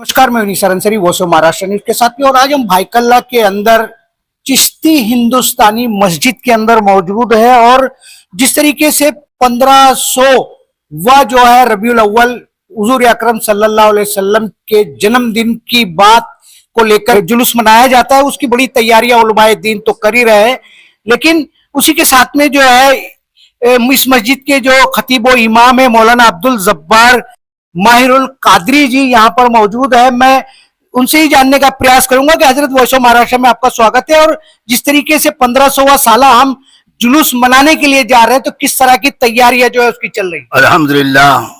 नमस्कार, मैं विनीत सरनसरी, वो सो महाराष्ट्र न्यूज के साथ में। और आज हम भाईकल्ला के अंदर चिश्ती हिंदुस्तानी मस्जिद के अंदर मौजूद है और जिस तरीके से 1500वां जो है रबीउल अव्वल हुजूर अकरम सल्लल्लाहु अलैहि वसल्लम के जन्मदिन की बात को लेकर जुलूस मनाया जाता है, उसकी बड़ी तैयारियां उलमाए दीन तो कर ही रहे हैं। लेकिन उसी के साथ में जो है इस मस्जिद के जो खतीब व इमाम है मौलाना अब्दुल जब्बार माहिरुल कादरी जी यहाँ पर मौजूद है। मैं उनसे ही जानने का प्रयास करूंगा कि हजरत वॉइस ऑफ महाराष्ट्र में आपका स्वागत है और जिस तरीके से 1500वां साला हम जुलूस मनाने के लिए जा रहे हैं तो किस तरह की तैयारियां जो है उसकी चल रही? अल्हम्दुलिल्लाह,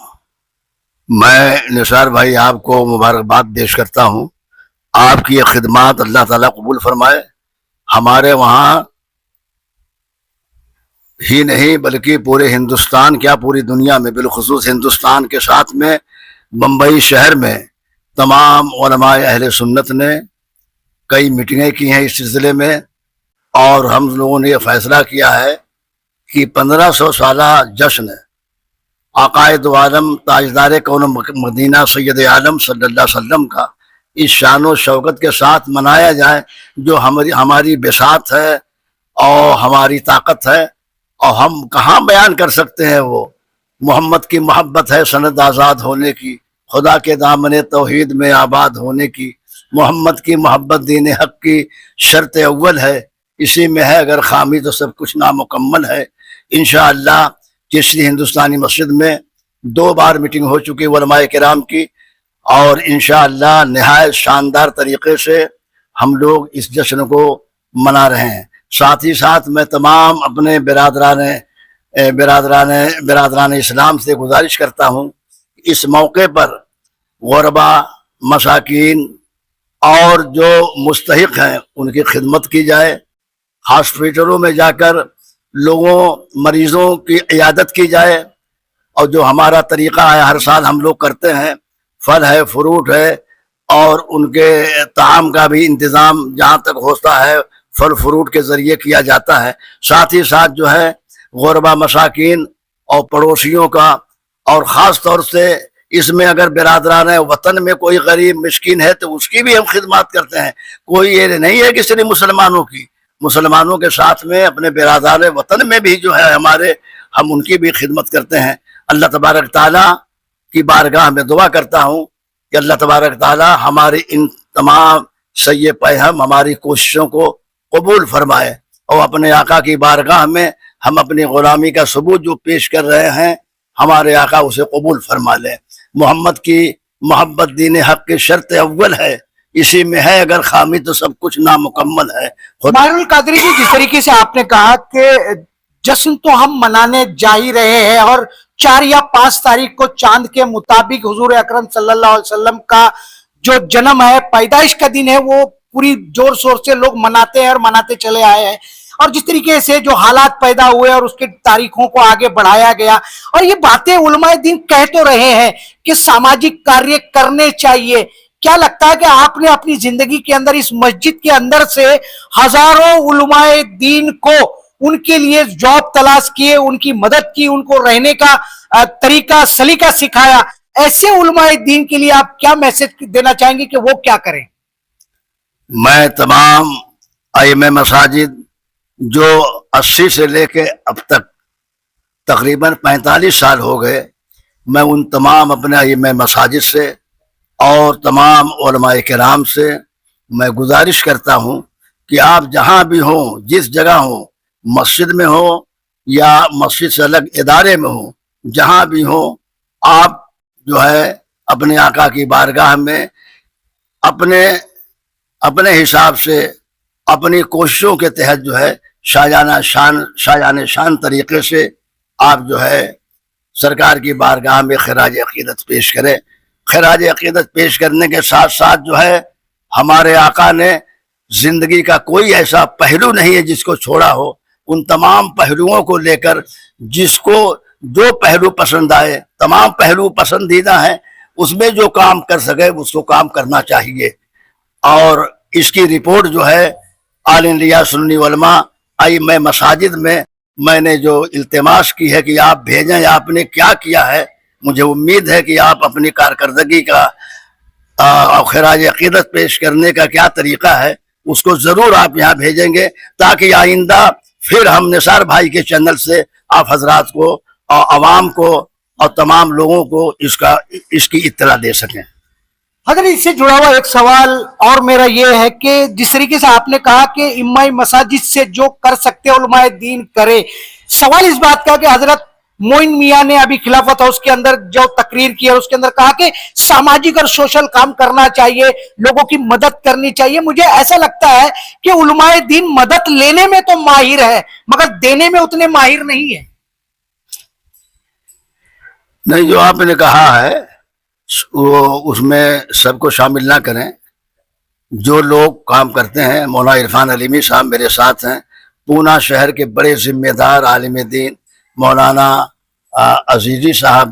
मैं निसार भाई आपको मुबारकबाद पेश करता हूँ। आपकी ये खिदमत अल्लाह ताला कबूल फरमाए। हमारे वहाँ ही नहीं बल्कि पूरे हिंदुस्तान, क्या पूरी दुनिया में, बिलखुसूस हिंदुस्तान के साथ में बम्बई शहर में तमाम उलमाए अहले सुन्नत ने कई मीटिंगें की हैं इस सिलसिले में और हम लोगों ने यह फैसला किया है कि 1500 साला जश्न आकायद आलम ताजदार कौन मदीना सैयद आलम सल्लल्लाहु अलैहि वसल्लम का इस शान व शौकत के साथ मनाया जाए, जो हमारी बिसात है और हमारी ताकत है। और हम कहाँ बयान कर सकते हैं वो मोहम्मद की मोहब्बत है सनद आज़ाद होने की, खुदा के दामन तौहीद में आबाद होने की। मोहम्मद की मोहब्बत दीन हक की शर्त अव्वल है, इसी में है अगर खामी तो सब कुछ नामुकम्मल है। इंशाअल्लाह चिश्ती हिंदुस्तानी मस्जिद में 2 बार मीटिंग हो चुकी उलमाए किराम की और इंशाअल्लाह निहायत शानदार तरीके से हम लोग इस जश्न को मना रहे हैं। साथ ही साथ मैं तमाम अपने बिरादरान इस्लाम से गुजारिश करता हूँ इस मौके पर गुरबा मसाकीन और जो मुस्तहिक हैं उनकी खिदमत की जाए। हॉस्पिटलों में जाकर लोगों मरीजों की इयादत की जाए और जो हमारा तरीक़ा है हर साल हम लोग करते हैं, फल है, फ्रूट है और उनके ताम का भी इंतज़ाम जहाँ तक होता है फल फ्रूट के ज़रिए किया जाता है। साथ ही साथ जो है गुरबा मसाकीन और पड़ोसियों का, और ख़ास तौर से इसमें अगर बिरादरान वतन में कोई गरीब मिस्कीन है तो उसकी भी हम खिदमत करते हैं। कोई ये नहीं है कि सिर्फ मुसलमानों के साथ में अपने बिरादरान वतन में भी जो है हमारे, हम उनकी भी खिदमत करते हैं। अल्लाह तबारक ताला की बारगाह में दुआ करता हूँ कि अल्लाह तबारक ताला हमारी इन तमाम सయ్య पैहम हमारी कोशिशों को कबूल फरमाए और अपने आका की बारगाह में हम अपनी गुलामी का सबूत जो पेश कर रहे हैं हमारे आका उसे कबूल फरमा ले। मोहम्मद की मोहब्बत दीन हक की शर्त अव्वल है, इसी में है अगर खामी तो सब कुछ नामुकम्मल है। माहिरुल कादरी जी, जिस तरीके से आपने कहा कि जश्न तो हम मनाने जा ही रहे हैं और 4 या 5 तारीख को चांद के मुताबिक हुजूर अकरम सल्लल्लाहु अलैहि वसल्लम का जो जन्म है, पैदाइश का दिन है, वो पूरी जोर शोर से लोग मनाते हैं और मनाते चले आए हैं। और जिस तरीके से जो हालात पैदा हुए और उसके तारीखों को आगे बढ़ाया गया और ये बातें उलमाए दीन कह तो रहे हैं कि सामाजिक कार्य करने चाहिए। क्या लगता है कि आपने अपनी जिंदगी के अंदर इस मस्जिद के अंदर से हजारों उलमाए दीन को उनके लिए जॉब तलाश किए, उनकी मदद की, उनको रहने का तरीका सलीका सिखाया, ऐसे उलमाए दीन के लिए आप क्या मैसेज देना चाहेंगे कि वो क्या करें? मैं तमाम आइमे मसाजिद जो 80 से लेके अब तक तकरीबन 45 साल हो गए, मैं उन तमाम अपने आइमे मसाजिद से और तमाम उलमाए किराम से मैं गुजारिश करता हूँ कि आप जहाँ भी हों, जिस जगह हों, मस्जिद में हो या मस्जिद से अलग इदारे में हो, जहाँ भी हो, आप जो है अपने आका की बारगाह में अपने हिसाब से अपनी कोशिशों के तहत जो है शायान शान तरीके से आप जो है सरकार की बारगाह में खराज अकीदत पेश करें। खराज अकीदत पेश करने के साथ साथ जो है हमारे आका ने जिंदगी का कोई ऐसा पहलू नहीं है जिसको छोड़ा हो। उन तमाम पहलुओं को लेकर जिसको जो पहलू पसंद आए, तमाम पहलू पसंदीदा हैं, उसमें जो काम कर सके उसको काम करना चाहिए। और इसकी रिपोर्ट जो है आल इंडिया सुन्नी उलमा आइम्मा मसाजिद में मैंने जो इल्तिमास की है कि आप भेजें, आपने क्या किया है, मुझे उम्मीद है कि आप अपनी कारकर्दगी का اور خراج عقیدت پیش کرنے کا کیا طریقہ ہے اس کو ضرور آپ یہاں بھیجیں گے، تاکہ آئندہ پھر ہم نثار بھائی کے چینل سے آپ حضرات کو اور عوام کو اور تمام لوگوں کو اس کی اطلاع دے سکیں۔ حضرت اس سے جڑا ہوا ایک سوال اور میرا یہ ہے کہ جس طریقے سے آپ نے کہا کہ امام مساجد سے جو کر سکتے علماء دین کرے، سوال اس بات کا کہ حضرت معین میاں نے ابھی خلافت ہاؤس کے اندر جو تقریر کی ہے اس کے اندر کہا کہ سماجک اور سوشل کام کرنا چاہیے، لوگوں کی مدد کرنی چاہیے۔ مجھے ایسا لگتا ہے کہ علماء دین مدد لینے میں تو ماہر ہے مگر دینے میں اتنے ماہر نہیں ہے۔ نہیں، جو آپ نے کہا ہے وہ اس میں سب کو شامل نہ کریں۔ جو لوگ کام کرتے ہیں، مولانا عرفان علیمی صاحب میرے ساتھ ہیں، پونا شہر کے بڑے ذمہ دار عالم دین مولانا عزیزی صاحب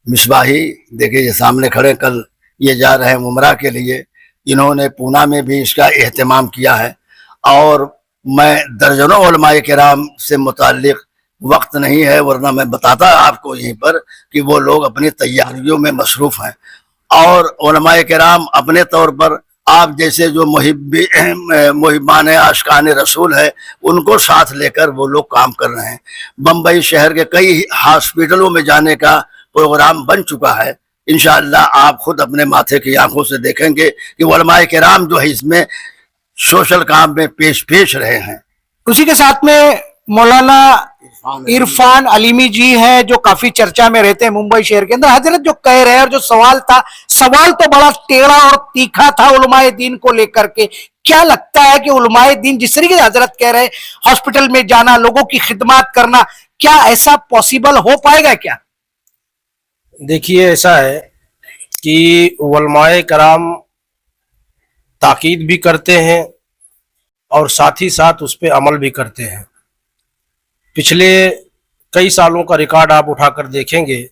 مصباحی، دیکھیں یہ سامنے کھڑے، کل یہ جا رہے ہیں عمرہ کے لیے، انہوں نے پونا میں بھی اس کا اہتمام کیا ہے۔ اور میں درجنوں علماء کرام سے متعلق وقت نہیں ہے، ورنہ میں بتاتا آپ کو یہیں پر کہ وہ لوگ اپنی تیاریوں میں مصروف ہیں، اور علماء کرام اپنے طور پر آپ جیسے جو محبان عاشقان رسول ہے ان کو ساتھ لے کر وہ لوگ کام کر رہے ہیں۔ بمبئی شہر کے کئی ہاسپٹلوں میں جانے کا پروگرام بن چکا ہے، انشاءاللہ آپ خود اپنے ماتھے کی آنکھوں سے دیکھیں گے کہ علماء کرام جو ہے اس میں سوشل کام میں پیش رہے ہیں۔ اسی کے ساتھ میں مولانا عرفان علیمی جی ہیں جو کافی چرچا میں رہتے ہیں ممبئی شہر کے اندر۔ حضرت جو کہہ رہے ہیں اور جو سوال تھا، سوال تو بڑا ٹیڑھا اور تیکھا تھا علماء دین کو لے کر کے۔ کیا لگتا ہے کہ علماء دین جس طریقے سے حضرت کہہ رہے ہیں ہاسپٹل میں جانا، لوگوں کی خدمات کرنا، کیا ایسا پاسبل ہو پائے گا کیا؟ دیکھیے ایسا ہے کہ علماء کرام تاکید بھی کرتے ہیں اور ساتھ ہی ساتھ اس پہ عمل بھی کرتے ہیں۔ پچھلے کئی سالوں کا ریکارڈ آپ اٹھا کر دیکھیں گے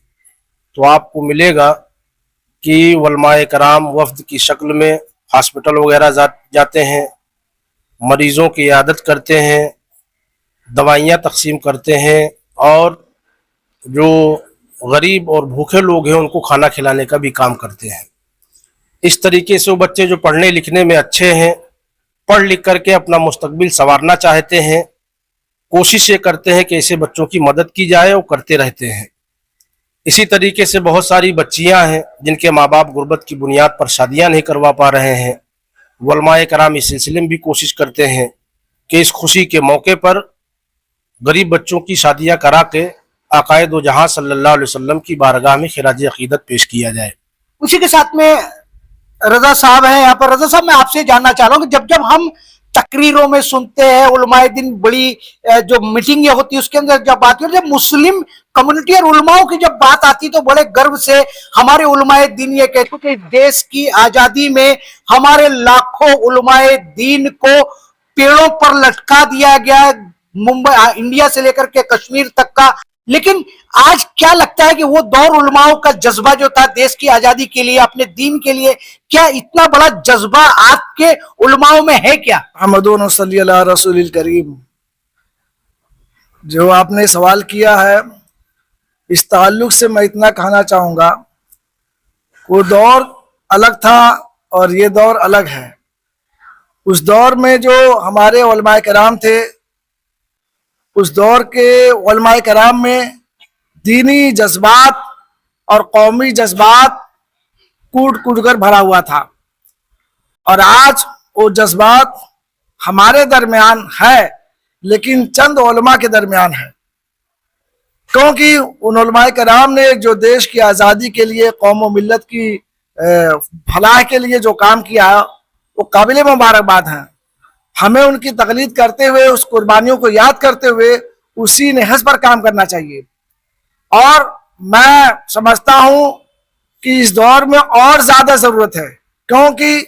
تو آپ کو ملے گا کہ علماء کرام وفد کی شکل میں ہاسپٹل وغیرہ جاتے ہیں، مریضوں کی عیادت کرتے ہیں، دوائیاں تقسیم کرتے ہیں، اور جو غریب اور بھوکے لوگ ہیں ان کو کھانا کھلانے کا بھی کام کرتے ہیں۔ اس طریقے سے وہ بچے جو پڑھنے لکھنے میں اچھے ہیں، پڑھ لکھ کر کے اپنا مستقبل سنوارنا چاہتے ہیں، کوشش یہ کرتے ہیں کہ ایسے بچوں کی مدد کی جائے، اور کرتے رہتے ہیں۔ اسی طریقے سے بہت ساری بچیاں ہیں جن کے ماں باپ غربت کی بنیاد پر شادیاں نہیں کروا پا رہے ہیں، علماء کرام اس سلسلے میں بھی کوشش کرتے ہیں کہ اس خوشی کے موقع پر غریب بچوں کی شادیاں کرا کے آقائے دو جہاں صلی اللہ علیہ وسلم کی بارگاہ میں خراج عقیدت پیش کیا جائے۔ اسی کے ساتھ میں رضا صاحب ہیں یہاں پر۔ رضا صاحب میں آپ سے جاننا چاہ رہا ہوں کہ جب ہم تقریروں میں سنتے ہیں علماء دین بڑی جو میٹنگیں ہوتی ہے اس کے اندر جب بات ہوتی ہے، جب مسلم کمیونٹی اور علماؤں کی جب بات آتی تو بڑے گرو سے ہمارے علماء دین یہ کہتے ہیں کہ دیش کی آزادی میں ہمارے لاکھوں علماء دین کو پیڑوں پر لٹکا دیا گیا، ممبئی انڈیا سے لے کر کے کشمیر تک کا۔ لیکن آج کیا لگتا ہے کہ وہ دور علماؤں کا جذبہ جو تھا دیش کی آزادی کے لیے، اپنے دین کے لیے، کیا اتنا بڑا جذبہ آپ کے علماؤں میں ہے کیا؟ محمدون صلی اللہ رسول الکریم، جو آپ نے سوال کیا ہے اس تعلق سے میں اتنا کہنا چاہوں گا، وہ دور الگ تھا اور یہ دور الگ ہے۔ اس دور میں جو ہمارے علماء کرام تھے، اس دور کے علماء کرام میں دینی جذبات اور قومی جذبات کوٹ کوٹ کر بھرا ہوا تھا، اور آج وہ جذبات ہمارے درمیان ہے لیکن چند علماء کے درمیان ہے، کیونکہ ان علماء کرام نے جو دیش کی آزادی کے لیے، قوم و ملت کی فلاح کے لیے جو کام کیا وہ قابل مبارکباد ہیں۔ ہمیں ان کی تقلید کرتے ہوئے، اس قربانیوں کو یاد کرتے ہوئے اسی نہج پر کام کرنا چاہیے۔ اور میں سمجھتا ہوں کہ اس دور میں اور زیادہ ضرورت ہے، کیونکہ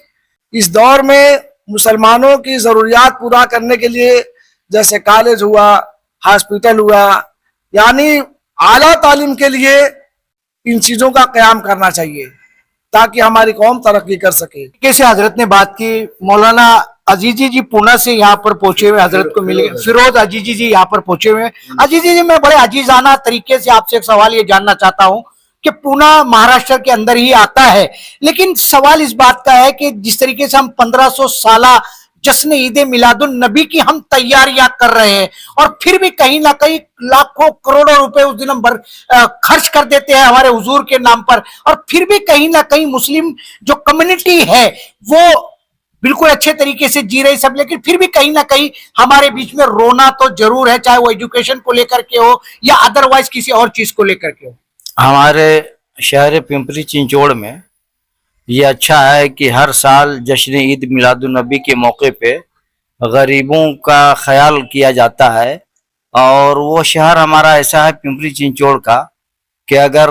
اس دور میں مسلمانوں کی ضروریات پورا کرنے کے لیے جیسے کالج ہوا، ہاسپٹل ہوا، یعنی اعلیٰ تعلیم کے لیے ان چیزوں کا قیام کرنا چاہیے تاکہ ہماری قوم ترقی کر سکے۔ کیسے حضرت نے بات کی، مولانا عزیزی جی پونا سے یہاں پر پہنچے ہوئے حضرت کو ملے، فیروز عزیزی جی یہاں پر پہنچے ہوئے ہیں۔ عزیزی جی میں بڑے عزیزانہ طریقے سے آپ سے ایک سوال یہ جاننا چاہتا ہوں कि पूना महाराष्ट्र के अंदर ही आता है। लेकिन सवाल इस बात का है कि जिस तरीके से हम 1500 साला जश्न ईद मिलादुन नबी की हम तैयारियां कर रहे हैं और फिर भी कहीं ना कहीं लाखों करोड़ों रुपए उस दिन हम खर्च कर देते हैं हमारे हुजूर के नाम पर, और फिर भी कहीं ना कहीं मुस्लिम जो कम्युनिटी है वो बिल्कुल अच्छे तरीके से जी रही सब, लेकिन फिर भी कहीं ना कहीं हमारे बीच में रोना तो जरूर है, चाहे वो एजुकेशन को लेकर के हो या अदरवाइज किसी और चीज को लेकर के हो। हमारे शहर पिंपरी चिंचोड़ में ये अच्छा है कि हर साल जश्न ईद मिलादुन नबी के मौके पे गरीबों का ख्याल किया जाता है। और वो शहर हमारा ऐसा है पिंपरी चिंचोड़ का कि अगर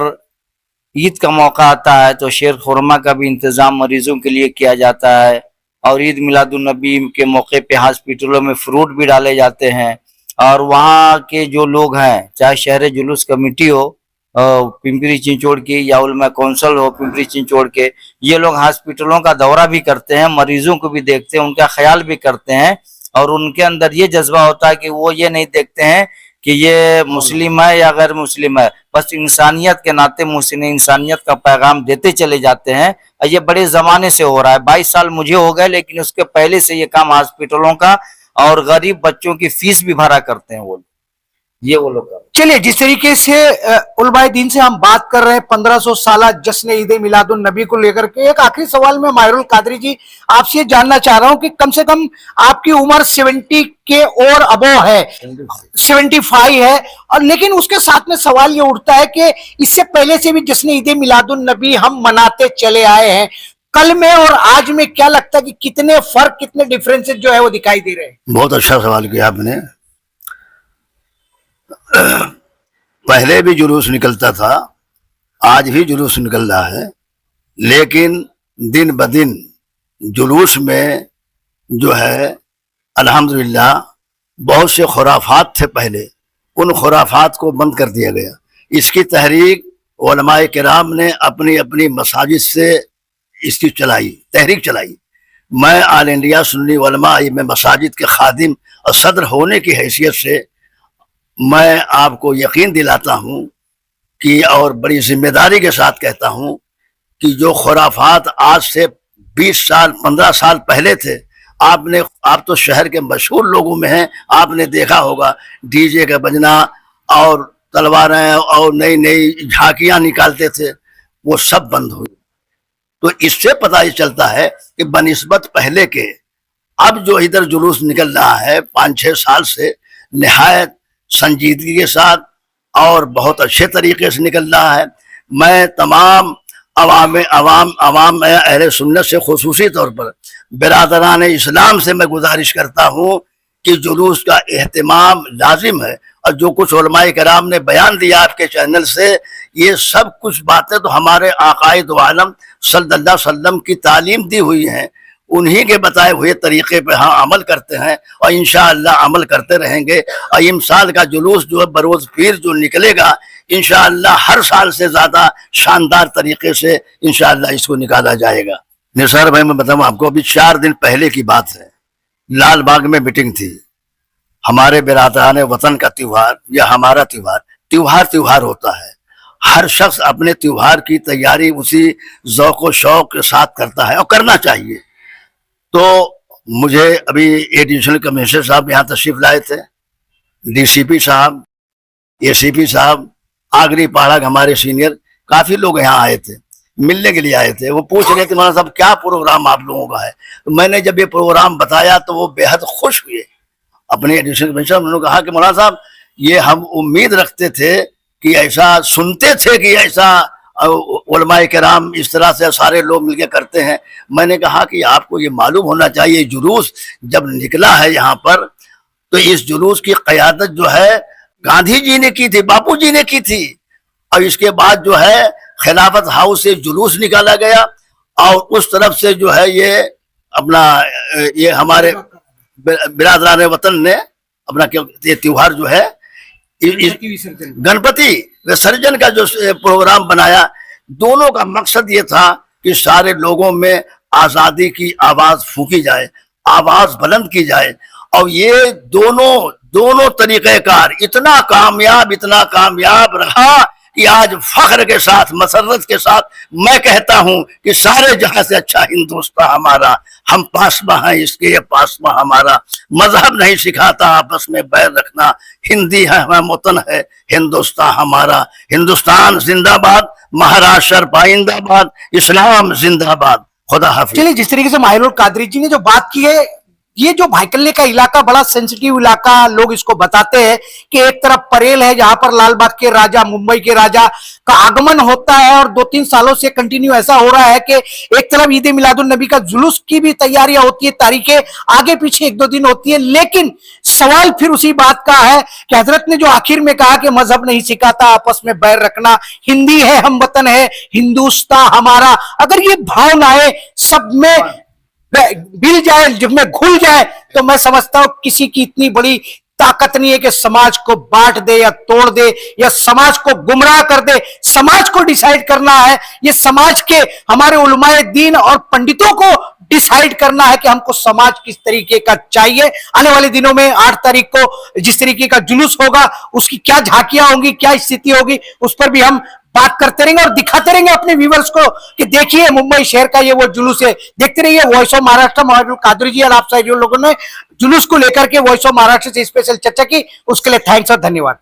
ईद का मौका आता है तो शेर खुरमा का भी इंतज़ाम मरीजों के लिए किया जाता है। और ईद मिलादुन नबी के मौके पे हॉस्पिटलों में फ्रूट भी डाले जाते हैं। और वहाँ के जो लोग हैं, चाहे शहर जुलूस कमेटी हो पिंपरी चिंचोड़ की या उलमा कौंसिल हो पिंपरी चिंचोड़ के, ये लोग हॉस्पिटलों का दौरा भी करते हैं, मरीजों को भी देखते हैं, उनका ख्याल भी करते हैं। और उनके अंदर ये जज्बा होता है कि वो ये नहीं देखते हैं कि ये मुस्लिम है या गैर मुस्लिम है, बस इंसानियत के नाते मुस्लिम इंसानियत का पैगाम देते चले जाते हैं। और ये बड़े जमाने से हो रहा है, 22 साल मुझे हो गए, लेकिन उसके पहले से ये काम हॉस्पिटलों का और गरीब बच्चों की फीस भी भरा करते हैं वो लोग। चलिए, जिस तरीके से उलमाए दीन से हम बात कर रहे हैं 1500 साला जश्न ईद मिलादुन नबी को लेकर के, एक आखिरी सवाल में माहिरुल कादरी जी आपसे ये जानना चाह रहा हूं कि कम से कम आपकी उम्र 70 के और अबव है, 75 है, और लेकिन उसके साथ में सवाल ये उठता है कि इससे पहले से भी जश्न ईद मिलादुन नबी हम मनाते चले आए हैं, कल में और आज में क्या लगता है कि कितने फर्क, कितने डिफरेंसेस जो है वो दिखाई दे रहे हैं? बहुत अच्छा सवाल किया आपने। पहले भी जुलूस निकलता था, आज भी जुलूस निकल रहा है, लेकिन दिन ब दिन जुलूस में जो है अल्हम्दुलिल्लाह बहुत से खुराफात थे पहले, उन खुराफात को बंद कर दिया गया। इसकी तहरीक उलमाए किराम ने अपनी अपनी मसाजिद से इसकी तहरीक चलाई। मैं ऑल इंडिया सुन्नी उलमा में मसाजिद के खादिम और सदर होने की हैसियत से मैं आपको यकीन दिलाता हूँ कि, और बड़ी जिम्मेदारी के साथ कहता हूँ कि जो खुराफात आज से 20 साल 15 साल पहले थे, आप तो शहर के मशहूर लोगों में हैं, आपने देखा होगा डीजे का बजना और तलवारें और नई नई झांकियाँ निकालते थे, वो सब बंद हुई। तो इससे पता ही चलता है कि बनिस्बत पहले के अब जो इधर जुलूस निकल रहा है 5-6 साल से निहायत संजीदगी के साथ और बहुत अच्छे तरीके से निकल रहा है। मैं तमाम अवाम अहले सुन्नत से खुसूसी तौर पर बिरादरान इस्लाम से मैं गुजारिश करता हूँ कि जुलूस का एहतमाम लाजिम है। और जो कुछ उलमाए किराम ने बयान दिया आपके चैनल से, ये सब कुछ बातें तो हमारे आकाए दो आलम सल्लल्लाहु अलैहि वसल्लम की तालीम दी हुई हैं, उन्हीं के बताए हुए तरीके पे हाँ अमल करते हैं और इंशाअल्लाह अमल करते रहेंगे। और इमसाल का जुलूस जो है बरोज़ पीर जो निकलेगा, इंशाअल्लाह हर साल से ज़्यादा शानदार तरीके से इंशाअल्लाह इसको निकाला जाएगा। निसार भाई, मैं बताऊँ आपको, अभी 4 दिन पहले की बात है, लाल बाग में मीटिंग थी। हमारे बिरादरान वतन का त्यौहार या हमारा त्यौहार होता है। हर शख्स अपने त्यौहार की तैयारी उसी ज़ौक़ व शौक़ के साथ करता है और करना चाहिए। तो मुझे अभी एडिशनल कमिश्नर साहब यहाँ तशरीफ लाए थे, डीसीपी साहब, एसीपी साहब, आगरी पहाड़ा हमारे सीनियर, काफ़ी लोग यहाँ आए थे, मिलने के लिए आए थे। वो पूछ रहे थे मौलाना साहब क्या प्रोग्राम आप लोगों का है। तो मैंने जब ये प्रोग्राम बताया तो वो बेहद खुश हुए। अपने एडिशनल कमिश्नर उन्होंने कहा कि मौलाना साहब, ये हम उम्मीद रखते थे कि ऐसा, सुनते थे कि ऐसा उलमाए किराम इस तरह से सारे लोग मिलकर करते हैं। मैंने कहा कि आपको ये मालूम होना चाहिए, जुलूस जब निकला है यहाँ पर, तो इस जुलूस की क़यादत जो है गांधी जी ने की थी, बापू जी ने की थी। और इसके बाद जो है खिलाफत हाउस से जुलूस निकाला गया और उस तरफ से जो है ये अपना ये हमारे बिरादरान वतन ने अपना ये त्योहार जो है गणपति विसर्जन का जो प्रोग्राम बनाया। दोनों का मकसद ये था कि सारे लोगों में आजादी की आवाज फूकी जाए, आवाज बुलंद की जाए। और ये दोनों तरीक़ेकार इतना कामयाब रहा कि आज फख्र के साथ, मसरत के साथ मैं कहता हूं कि सारे जहां से अच्छा हिंदुस्तान हमारा, हम पासबा हैं इसके, ये पासबा हमारा। मजहब नहीं सिखाता आपस में बैर रखना, हिंदी है हमारा वतन है, हिंदुस्तान हमारा। हिंदुस्तान जिंदाबाद, महाराष्ट्र पाइंदाबाद, इस्लाम जिंदाबाद। खुदा हाफिज। चलिए, जिस तरीके से माहिरुल कादरी जी ने जो बात की है, ये जो भाईकल्ले का इलाका बड़ा सेंसिटिव इलाका, लोग इसको बताते हैं कि एक तरफ परेल है जहां पर लाल बाग के राजा, मुंबई के राजा का आगमन होता है और 2-3 सालों से कंटिन्यू ऐसा हो रहा है कि एक तरफ ईद मिलादुन नबी का जुलूस की भी तैयारियां होती है, तारीखें आगे पीछे 1-2 दिन होती है। लेकिन सवाल फिर उसी बात का है कि हजरत ने जो आखिर में कहा कि मजहब नहीं सिखाता आपस में बैर रखना, हिंदी है हम वतन है, हिंदुस्तान हमारा, अगर ये भावनाएं सब में मिल जाए, जब में घुल जाए, तो मैं समझता हूं किसी की इतनी बड़ी ताकत नहीं है कि समाज को बांट दे या तोड़ दे या समाज को गुमराह कर दे। समाज को डिसाइड करना है, ये समाज के हमारे उलमाए दीन और पंडितों को डिसाइड करना है कि हमको समाज किस तरीके का चाहिए। आने वाले दिनों में 8 तारीख को जिस तरीके का जुलूस होगा, उसकी क्या झांकियां होंगी, क्या स्थिति होगी, उस पर भी हम बात करते रहेंगे और दिखाते रहेंगे अपने व्यूवर्स को कि देखिए मुंबई शहर का ये वो जुलूस है। देखते रहिए वॉइस ऑफ महाराष्ट्र, माहिरुल कादरी जी और आप सारे जो लोगों ने जुलूस को लेकर के वॉइस ऑफ महाराष्ट्र से स्पेशल चर्चा की, उसके लिए थैंक्स और धन्यवाद।